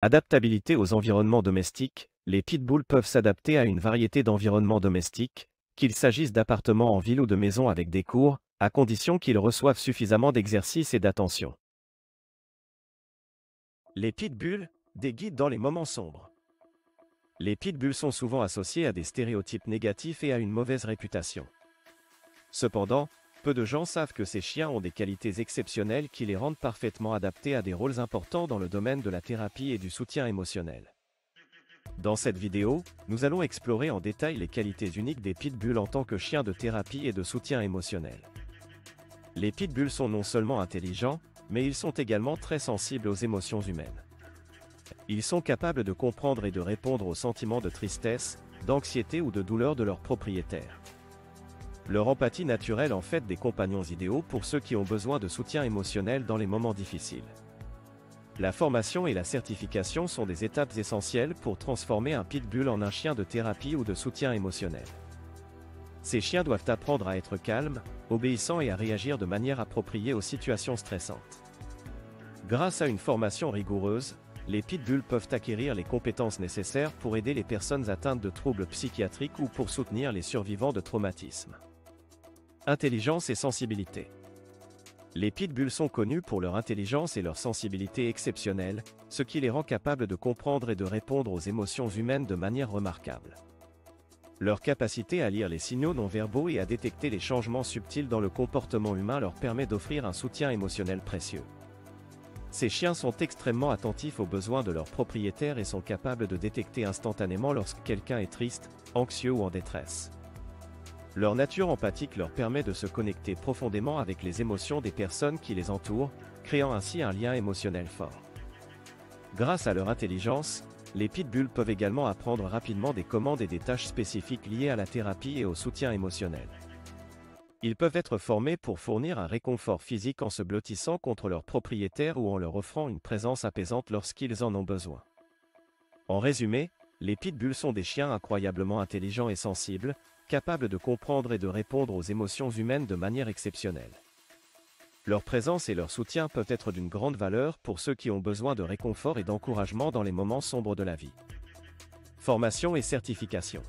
Adaptabilité aux environnements domestiques. Les pitbulls peuvent s'adapter à une variété d'environnements domestiques, qu'il s'agisse d'appartements en ville ou de maisons avec des cours, à condition qu'ils reçoivent suffisamment d'exercice et d'attention. Les pitbulls, des guides dans les moments sombres. Les pitbulls sont souvent associés à des stéréotypes négatifs et à une mauvaise réputation. Cependant, peu de gens savent que ces chiens ont des qualités exceptionnelles qui les rendent parfaitement adaptés à des rôles importants dans le domaine de la thérapie et du soutien émotionnel. Dans cette vidéo, nous allons explorer en détail les qualités uniques des pitbulls en tant que chiens de thérapie et de soutien émotionnel. Les pitbulls sont non seulement intelligents, mais ils sont également très sensibles aux émotions humaines. Ils sont capables de comprendre et de répondre aux sentiments de tristesse, d'anxiété ou de douleur de leurs propriétaires. Leur empathie naturelle en fait des compagnons idéaux pour ceux qui ont besoin de soutien émotionnel dans les moments difficiles. La formation et la certification sont des étapes essentielles pour transformer un pitbull en un chien de thérapie ou de soutien émotionnel. Ces chiens doivent apprendre à être calmes, obéissants et à réagir de manière appropriée aux situations stressantes. Grâce à une formation rigoureuse, les pitbulls peuvent acquérir les compétences nécessaires pour aider les personnes atteintes de troubles psychiatriques ou pour soutenir les survivants de traumatismes. Intelligence et sensibilité. Les pitbulls sont connus pour leur intelligence et leur sensibilité exceptionnelles, ce qui les rend capables de comprendre et de répondre aux émotions humaines de manière remarquable. Leur capacité à lire les signaux non-verbaux et à détecter les changements subtils dans le comportement humain leur permet d'offrir un soutien émotionnel précieux. Ces chiens sont extrêmement attentifs aux besoins de leurs propriétaires et sont capables de détecter instantanément lorsque quelqu'un est triste, anxieux ou en détresse. Leur nature empathique leur permet de se connecter profondément avec les émotions des personnes qui les entourent, créant ainsi un lien émotionnel fort. Grâce à leur intelligence, les pitbulls peuvent également apprendre rapidement des commandes et des tâches spécifiques liées à la thérapie et au soutien émotionnel. Ils peuvent être formés pour fournir un réconfort physique en se blottissant contre leurs propriétaires ou en leur offrant une présence apaisante lorsqu'ils en ont besoin. En résumé, les pitbulls sont des chiens incroyablement intelligents et sensibles, capables de comprendre et de répondre aux émotions humaines de manière exceptionnelle. Leur présence et leur soutien peuvent être d'une grande valeur pour ceux qui ont besoin de réconfort et d'encouragement dans les moments sombres de la vie. Formation et certification.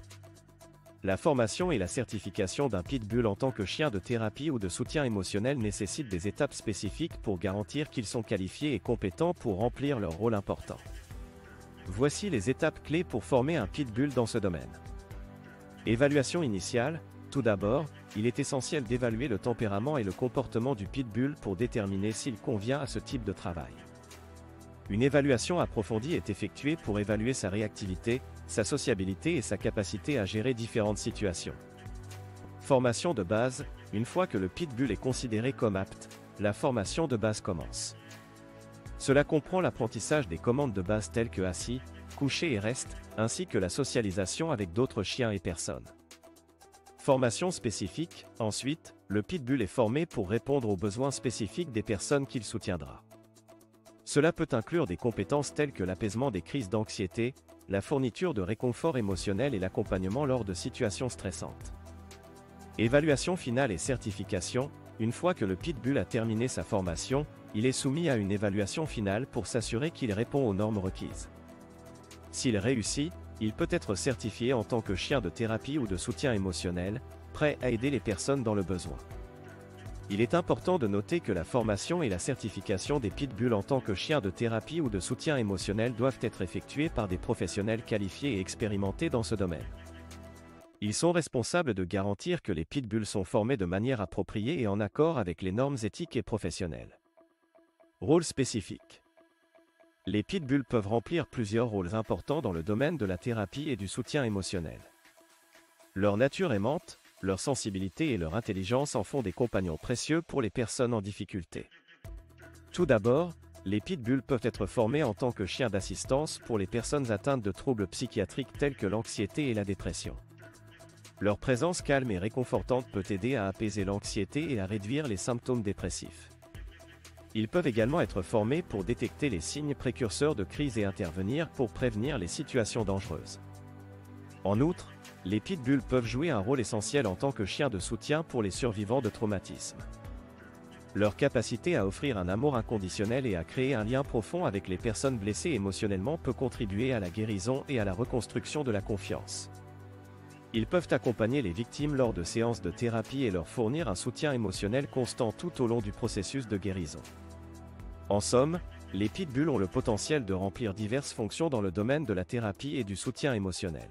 La formation et la certification d'un pitbull en tant que chien de thérapie ou de soutien émotionnel nécessitent des étapes spécifiques pour garantir qu'ils sont qualifiés et compétents pour remplir leur rôle important. Voici les étapes clés pour former un pitbull dans ce domaine. Évaluation initiale. Tout d'abord, il est essentiel d'évaluer le tempérament et le comportement du pitbull pour déterminer s'il convient à ce type de travail. Une évaluation approfondie est effectuée pour évaluer sa réactivité, sa sociabilité et sa capacité à gérer différentes situations. Formation de base. Une fois que le pitbull est considéré comme apte, la formation de base commence. Cela comprend l'apprentissage des commandes de base telles que assis, couché et reste, ainsi que la socialisation avec d'autres chiens et personnes. Formation spécifique. Ensuite, le pitbull est formé pour répondre aux besoins spécifiques des personnes qu'il soutiendra. Cela peut inclure des compétences telles que l'apaisement des crises d'anxiété, la fourniture de réconfort émotionnel et l'accompagnement lors de situations stressantes. Évaluation finale et certification. Une fois que le pitbull a terminé sa formation, il est soumis à une évaluation finale pour s'assurer qu'il répond aux normes requises. S'il réussit, il peut être certifié en tant que chien de thérapie ou de soutien émotionnel, prêt à aider les personnes dans le besoin. Il est important de noter que la formation et la certification des pitbulls en tant que chiens de thérapie ou de soutien émotionnel doivent être effectuées par des professionnels qualifiés et expérimentés dans ce domaine. Ils sont responsables de garantir que les pitbulls sont formés de manière appropriée et en accord avec les normes éthiques et professionnelles. Rôle spécifique. Les pitbulls peuvent remplir plusieurs rôles importants dans le domaine de la thérapie et du soutien émotionnel. Leur nature aimante, leur sensibilité et leur intelligence en font des compagnons précieux pour les personnes en difficulté. Tout d'abord, les pitbulls peuvent être formés en tant que chiens d'assistance pour les personnes atteintes de troubles psychiatriques tels que l'anxiété et la dépression. Leur présence calme et réconfortante peut aider à apaiser l'anxiété et à réduire les symptômes dépressifs. Ils peuvent également être formés pour détecter les signes précurseurs de crise et intervenir pour prévenir les situations dangereuses. En outre, les pitbulls peuvent jouer un rôle essentiel en tant que chiens de soutien pour les survivants de traumatismes. Leur capacité à offrir un amour inconditionnel et à créer un lien profond avec les personnes blessées émotionnellement peut contribuer à la guérison et à la reconstruction de la confiance. Ils peuvent accompagner les victimes lors de séances de thérapie et leur fournir un soutien émotionnel constant tout au long du processus de guérison. En somme, les pitbulls ont le potentiel de remplir diverses fonctions dans le domaine de la thérapie et du soutien émotionnel.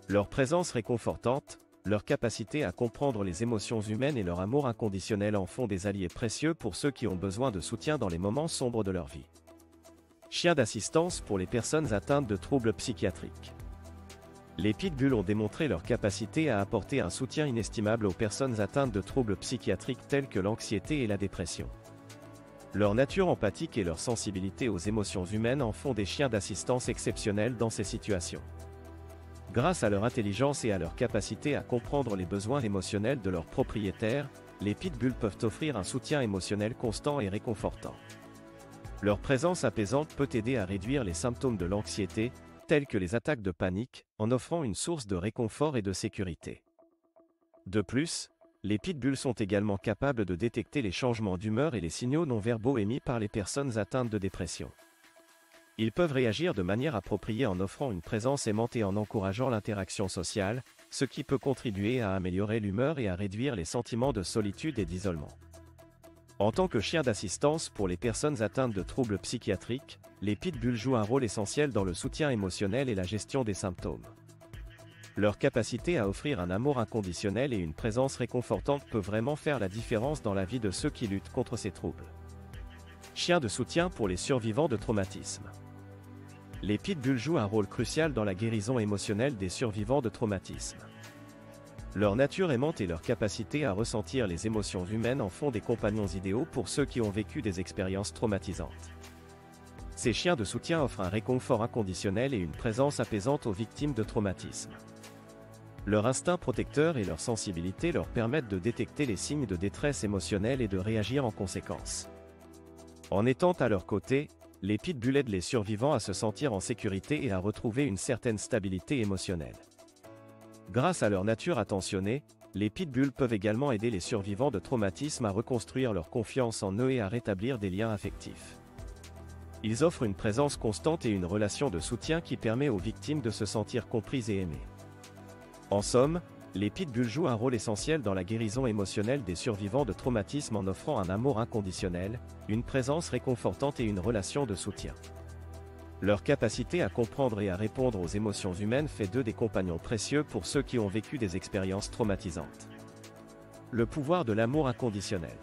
Leur présence réconfortante, leur capacité à comprendre les émotions humaines et leur amour inconditionnel en font des alliés précieux pour ceux qui ont besoin de soutien dans les moments sombres de leur vie. Chiens d'assistance pour les personnes atteintes de troubles psychiatriques. Les pitbulls ont démontré leur capacité à apporter un soutien inestimable aux personnes atteintes de troubles psychiatriques tels que l'anxiété et la dépression. Leur nature empathique et leur sensibilité aux émotions humaines en font des chiens d'assistance exceptionnels dans ces situations. Grâce à leur intelligence et à leur capacité à comprendre les besoins émotionnels de leurs propriétaires, les pitbulls peuvent offrir un soutien émotionnel constant et réconfortant. Leur présence apaisante peut aider à réduire les symptômes de l'anxiété, tels que les attaques de panique, en offrant une source de réconfort et de sécurité. De plus, les pitbulls sont également capables de détecter les changements d'humeur et les signaux non verbaux émis par les personnes atteintes de dépression. Ils peuvent réagir de manière appropriée en offrant une présence aimante et en encourageant l'interaction sociale, ce qui peut contribuer à améliorer l'humeur et à réduire les sentiments de solitude et d'isolement. En tant que chien d'assistance pour les personnes atteintes de troubles psychiatriques, les pitbulls jouent un rôle essentiel dans le soutien émotionnel et la gestion des symptômes. Leur capacité à offrir un amour inconditionnel et une présence réconfortante peut vraiment faire la différence dans la vie de ceux qui luttent contre ces troubles. Chiens de soutien pour les survivants de traumatismes. Les pitbulls jouent un rôle crucial dans la guérison émotionnelle des survivants de traumatisme. Leur nature aimante et leur capacité à ressentir les émotions humaines en font des compagnons idéaux pour ceux qui ont vécu des expériences traumatisantes. Ces chiens de soutien offrent un réconfort inconditionnel et une présence apaisante aux victimes de traumatisme. Leur instinct protecteur et leur sensibilité leur permettent de détecter les signes de détresse émotionnelle et de réagir en conséquence. En étant à leur côté, les pitbulls aident les survivants à se sentir en sécurité et à retrouver une certaine stabilité émotionnelle. Grâce à leur nature attentionnée, les pitbulls peuvent également aider les survivants de traumatisme à reconstruire leur confiance en eux et à rétablir des liens affectifs. Ils offrent une présence constante et une relation de soutien qui permet aux victimes de se sentir comprises et aimées. En somme, les pitbulls jouent un rôle essentiel dans la guérison émotionnelle des survivants de traumatisme en offrant un amour inconditionnel, une présence réconfortante et une relation de soutien. Leur capacité à comprendre et à répondre aux émotions humaines fait d'eux des compagnons précieux pour ceux qui ont vécu des expériences traumatisantes. Le pouvoir de l'amour inconditionnel.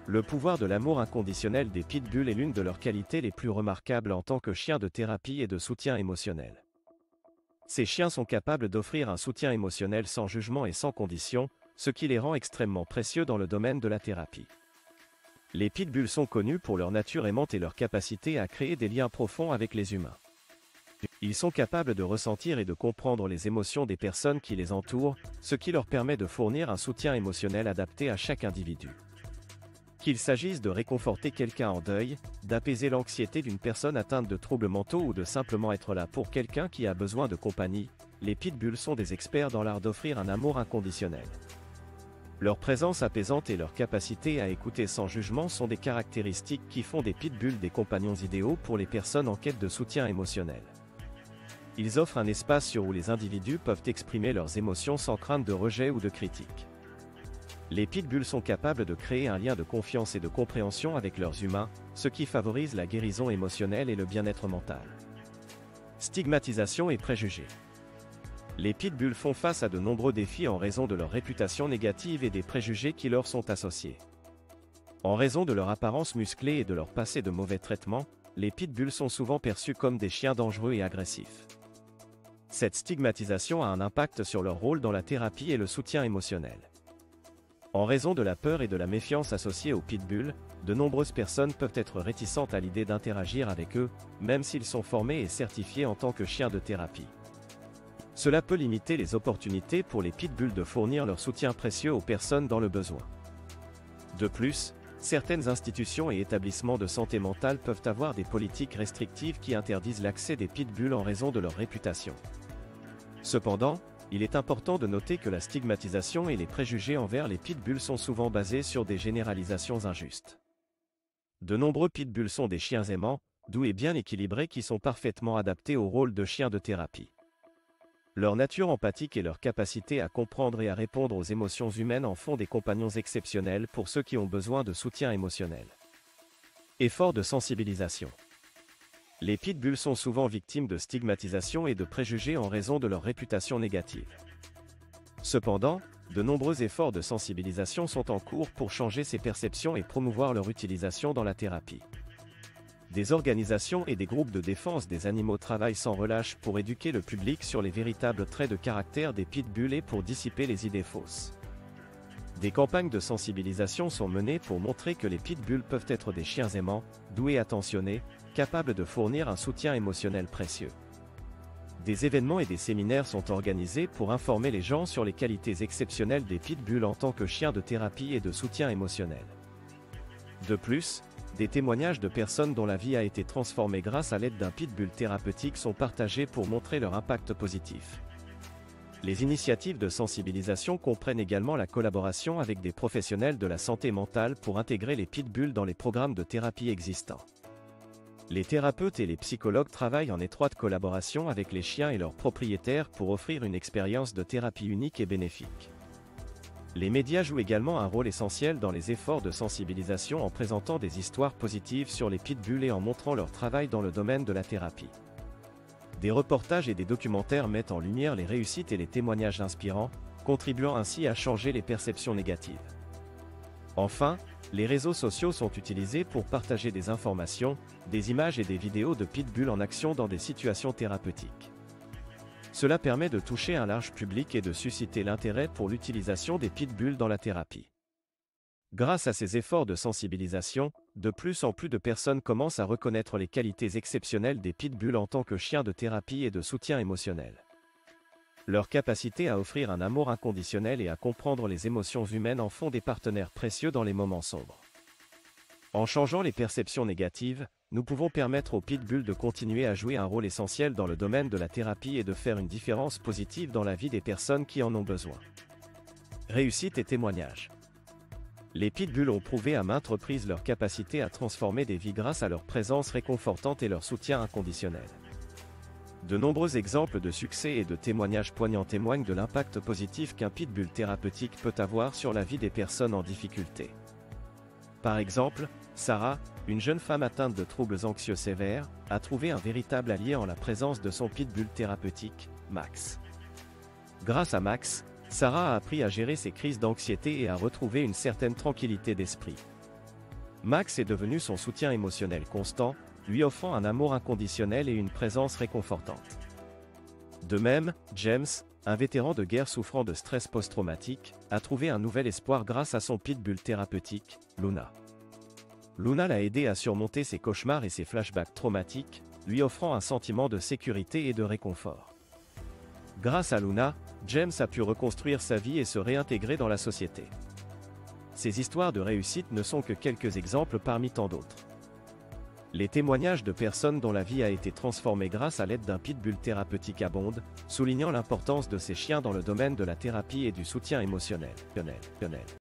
Le pouvoir de l'amour inconditionnel des pitbulls est l'une de leurs qualités les plus remarquables en tant que chiens de thérapie et de soutien émotionnel. Ces chiens sont capables d'offrir un soutien émotionnel sans jugement et sans condition, ce qui les rend extrêmement précieux dans le domaine de la thérapie. Les pitbulls sont connus pour leur nature aimante et leur capacité à créer des liens profonds avec les humains. Ils sont capables de ressentir et de comprendre les émotions des personnes qui les entourent, ce qui leur permet de fournir un soutien émotionnel adapté à chaque individu. Qu'il s'agisse de réconforter quelqu'un en deuil, d'apaiser l'anxiété d'une personne atteinte de troubles mentaux ou de simplement être là pour quelqu'un qui a besoin de compagnie, les pitbulls sont des experts dans l'art d'offrir un amour inconditionnel. Leur présence apaisante et leur capacité à écouter sans jugement sont des caractéristiques qui font des pitbulls des compagnons idéaux pour les personnes en quête de soutien émotionnel. Ils offrent un espace où les individus peuvent exprimer leurs émotions sans crainte de rejet ou de critique. Les pitbulls sont capables de créer un lien de confiance et de compréhension avec leurs humains, ce qui favorise la guérison émotionnelle et le bien-être mental. Stigmatisation et préjugés. Les pitbulls font face à de nombreux défis en raison de leur réputation négative et des préjugés qui leur sont associés. En raison de leur apparence musclée et de leur passé de mauvais traitements, les pitbulls sont souvent perçus comme des chiens dangereux et agressifs. Cette stigmatisation a un impact sur leur rôle dans la thérapie et le soutien émotionnel. En raison de la peur et de la méfiance associées aux pitbulls, de nombreuses personnes peuvent être réticentes à l'idée d'interagir avec eux, même s'ils sont formés et certifiés en tant que chiens de thérapie. Cela peut limiter les opportunités pour les pitbulls de fournir leur soutien précieux aux personnes dans le besoin. De plus, certaines institutions et établissements de santé mentale peuvent avoir des politiques restrictives qui interdisent l'accès des pitbulls en raison de leur réputation. Cependant, il est important de noter que la stigmatisation et les préjugés envers les pitbulls sont souvent basés sur des généralisations injustes. De nombreux pitbulls sont des chiens aimants, doux et bien équilibrés qui sont parfaitement adaptés au rôle de chiens de thérapie. Leur nature empathique et leur capacité à comprendre et à répondre aux émotions humaines en font des compagnons exceptionnels pour ceux qui ont besoin de soutien émotionnel. Effort de sensibilisation. Les pitbulls sont souvent victimes de stigmatisation et de préjugés en raison de leur réputation négative. Cependant, de nombreux efforts de sensibilisation sont en cours pour changer ces perceptions et promouvoir leur utilisation dans la thérapie. Des organisations et des groupes de défense des animaux travaillent sans relâche pour éduquer le public sur les véritables traits de caractère des pitbulls et pour dissiper les idées fausses. Des campagnes de sensibilisation sont menées pour montrer que les pitbulls peuvent être des chiens aimants, doux et attentionnés, capables de fournir un soutien émotionnel précieux. Des événements et des séminaires sont organisés pour informer les gens sur les qualités exceptionnelles des pitbulls en tant que chiens de thérapie et de soutien émotionnel. De plus, des témoignages de personnes dont la vie a été transformée grâce à l'aide d'un pitbull thérapeutique sont partagés pour montrer leur impact positif. Les initiatives de sensibilisation comprennent également la collaboration avec des professionnels de la santé mentale pour intégrer les pitbulls dans les programmes de thérapie existants. Les thérapeutes et les psychologues travaillent en étroite collaboration avec les chiens et leurs propriétaires pour offrir une expérience de thérapie unique et bénéfique. Les médias jouent également un rôle essentiel dans les efforts de sensibilisation en présentant des histoires positives sur les pitbulls et en montrant leur travail dans le domaine de la thérapie. Des reportages et des documentaires mettent en lumière les réussites et les témoignages inspirants, contribuant ainsi à changer les perceptions négatives. Enfin, les réseaux sociaux sont utilisés pour partager des informations, des images et des vidéos de pitbulls en action dans des situations thérapeutiques. Cela permet de toucher un large public et de susciter l'intérêt pour l'utilisation des pitbulls dans la thérapie. Grâce à ces efforts de sensibilisation, de plus en plus de personnes commencent à reconnaître les qualités exceptionnelles des pitbulls en tant que chiens de thérapie et de soutien émotionnel. Leur capacité à offrir un amour inconditionnel et à comprendre les émotions humaines en font des partenaires précieux dans les moments sombres. En changeant les perceptions négatives, nous pouvons permettre aux pitbulls de continuer à jouer un rôle essentiel dans le domaine de la thérapie et de faire une différence positive dans la vie des personnes qui en ont besoin. Réussite et témoignages. Les pitbulls ont prouvé à maintes reprises leur capacité à transformer des vies grâce à leur présence réconfortante et leur soutien inconditionnel. De nombreux exemples de succès et de témoignages poignants témoignent de l'impact positif qu'un pitbull thérapeutique peut avoir sur la vie des personnes en difficulté. Par exemple, Sarah, une jeune femme atteinte de troubles anxieux sévères, a trouvé un véritable allié en la présence de son pitbull thérapeutique, Max. Grâce à Max, Sarah a appris à gérer ses crises d'anxiété et à retrouver une certaine tranquillité d'esprit. Max est devenu son soutien émotionnel constant, lui offrant un amour inconditionnel et une présence réconfortante. De même, James, un vétéran de guerre souffrant de stress post-traumatique, a trouvé un nouvel espoir grâce à son pitbull thérapeutique, Luna. Luna l'a aidé à surmonter ses cauchemars et ses flashbacks traumatiques, lui offrant un sentiment de sécurité et de réconfort. Grâce à Luna, James a pu reconstruire sa vie et se réintégrer dans la société. Ces histoires de réussite ne sont que quelques exemples parmi tant d'autres. Les témoignages de personnes dont la vie a été transformée grâce à l'aide d'un pitbull thérapeutique abondent, soulignant l'importance de ces chiens dans le domaine de la thérapie et du soutien émotionnel.